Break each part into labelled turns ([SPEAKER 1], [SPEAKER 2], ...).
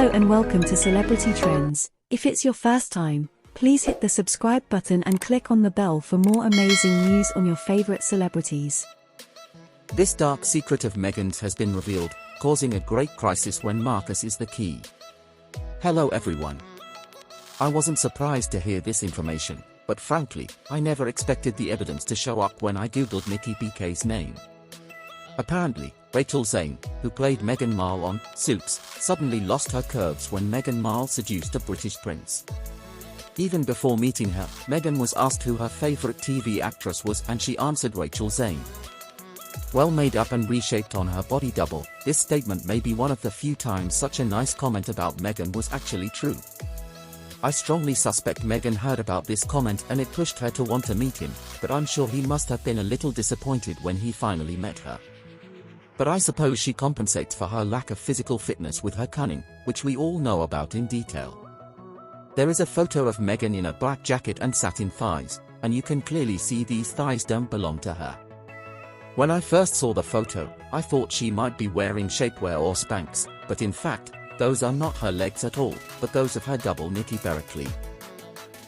[SPEAKER 1] Hello and welcome to Celebrity Trends. If it's your first time, please hit the subscribe button and click on the bell for more amazing news on your favorite celebrities.
[SPEAKER 2] This dark secret of Meghan's has been revealed, causing a great crisis when Marcus is the key. Hello everyone. I wasn't surprised to hear this information, but frankly, I never expected the evidence to show up when I googled Nikki BK's name. Apparently, Rachel Zane, who played Meghan Markle on Suits, suddenly lost her curves when Meghan Markle seduced a British prince. Even before meeting her, Meghan was asked who her favorite TV actress was and she answered Rachel Zane. Well made up and reshaped on her body double, this statement may be one of the few times such a nice comment about Meghan was actually true. I strongly suspect Meghan heard about this comment and it pushed her to want to meet him, but I'm sure he must have been a little disappointed when he finally met her. But I suppose she compensates for her lack of physical fitness with her cunning, which we all know about in detail. There is a photo of Meghan in a black jacket and satin thighs, and you can clearly see these thighs don't belong to her. When I first saw the photo, I thought she might be wearing shapewear or Spanx, but in fact, those are not her legs at all, but those of her double Nikki Berkeley.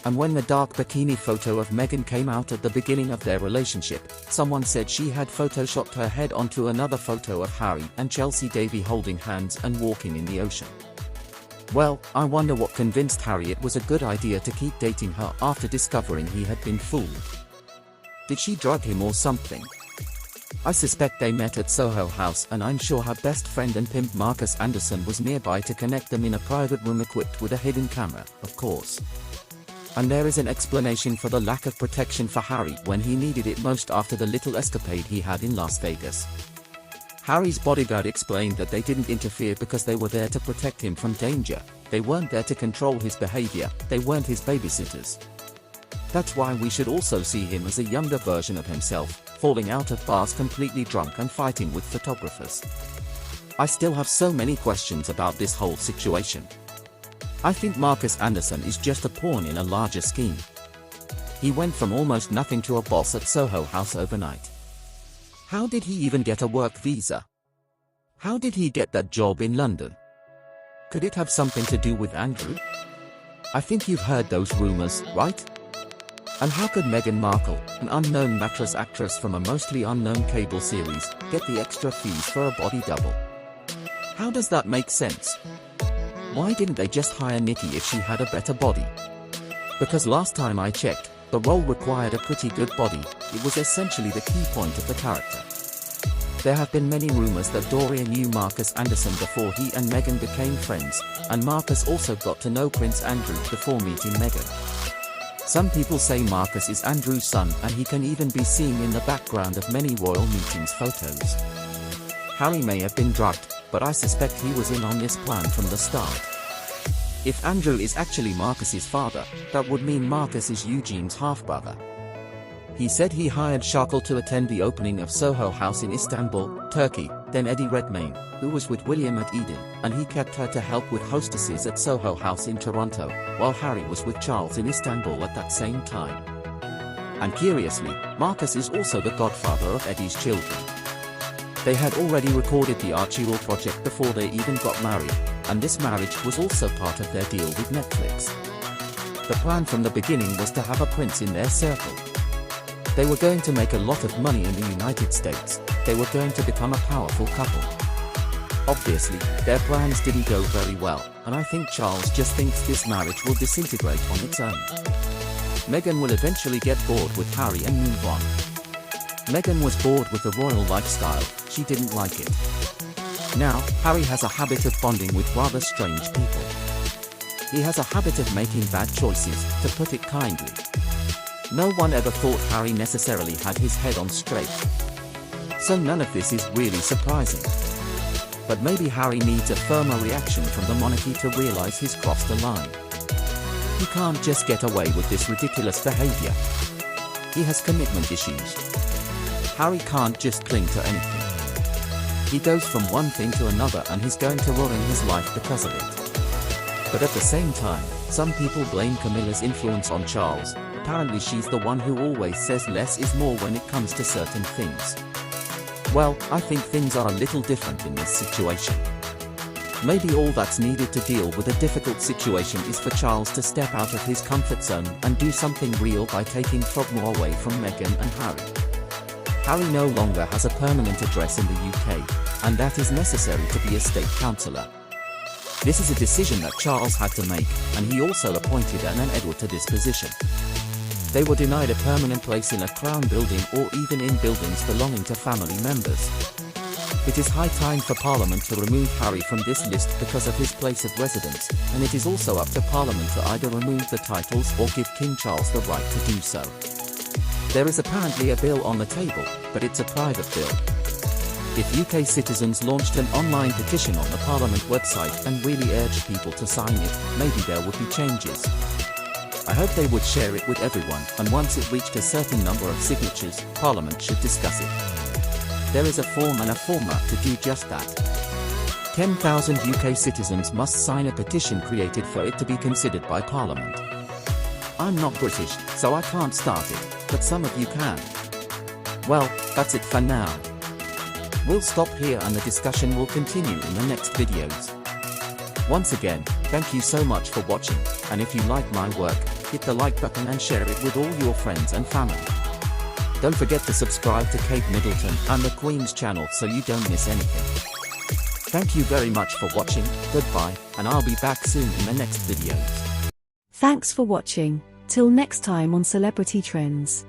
[SPEAKER 2] And when the dark bikini photo of Meghan came out at the beginning of their relationship, someone said she had photoshopped her head onto another photo of Harry and Chelsea Davy holding hands and walking in the ocean. Well, I wonder what convinced Harry it was a good idea to keep dating her after discovering he had been fooled. Did she drug him or something? I suspect they met at Soho House and I'm sure her best friend and pimp Marcus Anderson was nearby to connect them in a private room equipped with a hidden camera, of course. And there is an explanation for the lack of protection for Harry when he needed it most after the little escapade he had in Las Vegas. Harry's bodyguard explained that they didn't interfere because they were there to protect him from danger, they weren't there to control his behavior, they weren't his babysitters. That's why we should also see him as a younger version of himself, falling out of bars completely drunk and fighting with photographers. I still have so many questions about this whole situation. I think Marcus Anderson is just a pawn in a larger scheme. He went from almost nothing to a boss at Soho House overnight. How did he even get a work visa? How did he get that job in London? Could it have something to do with Andrew? I think you've heard those rumors, right? And how could Meghan Markle, an unknown mattress actress from a mostly unknown cable series, get the extra fees for a body double? How does that make sense? Why didn't they just hire Nikki if she had a better body? Because last time I checked, the role required a pretty good body, it was essentially the key point of the character. There have been many rumors that Doria knew Marcus Anderson before he and Meghan became friends, and Marcus also got to know Prince Andrew before meeting Meghan. Some people say Marcus is Andrew's son and he can even be seen in the background of many royal meetings photos. Harry may have been drugged, but I suspect he was in on this plan from the start. If Andrew is actually Marcus's father, that would mean Marcus is Eugene's half-brother. He said he hired Shakil to attend the opening of Soho House in Istanbul, Turkey, then Eddie Redmayne, who was with William at Eden, and he kept her to help with hostesses at Soho House in Toronto, while Harry was with Charles in Istanbul at that same time. And curiously, Marcus is also the godfather of Eddie's children. They had already recorded the Archie project before they even got married, and this marriage was also part of their deal with Netflix. The plan from the beginning was to have a prince in their circle. They were going to make a lot of money in the United States, they were going to become a powerful couple. Obviously, their plans didn't go very well, and I think Charles just thinks this marriage will disintegrate on its own. Meghan will eventually get bored with Harry and move on. Meghan was bored with the royal lifestyle, she didn't like it. Now, Harry has a habit of bonding with rather strange people. He has a habit of making bad choices, to put it kindly. No one ever thought Harry necessarily had his head on straight. So none of this is really surprising. But maybe Harry needs a firmer reaction from the monarchy to realize he's crossed the line. He can't just get away with this ridiculous behavior. He has commitment issues. Harry can't just cling to anything. He goes from one thing to another and he's going to ruin his life because of it. But at the same time, some people blame Camilla's influence on Charles. Apparently she's the one who always says less is more when it comes to certain things. Well, I think things are a little different in this situation. Maybe all that's needed to deal with a difficult situation is for Charles to step out of his comfort zone and do something real by taking Frogmore away from Meghan and Harry. Harry no longer has a permanent address in the UK, and that is necessary to be a state councillor. This is a decision that Charles had to make, and he also appointed Anne and Edward to this position. They were denied a permanent place in a Crown building or even in buildings belonging to family members. It is high time for Parliament to remove Harry from this list because of his place of residence, and it is also up to Parliament to either remove the titles or give King Charles the right to do so. There is apparently a bill on the table, but it's a private bill. If UK citizens launched an online petition on the Parliament website and really urged people to sign it, maybe there would be changes. I hope they would share it with everyone, and once it reached a certain number of signatures, Parliament should discuss it. There is a form and a format to do just that. 10,000 UK citizens must sign a petition created for it to be considered by Parliament. I'm not British, so I can't start it, but some of you can. Well, that's it for now. We'll stop here and the discussion will continue in the next videos. Once again, thank you so much for watching, and if you like my work, hit the like button and share it with all your friends and family. Don't forget to subscribe to Kate Middleton and the Queen's channel so you don't miss anything. Thank you very much for watching, goodbye, and I'll be back soon in the next videos.
[SPEAKER 1] Thanks for watching. Till next time on Celebrity Trends.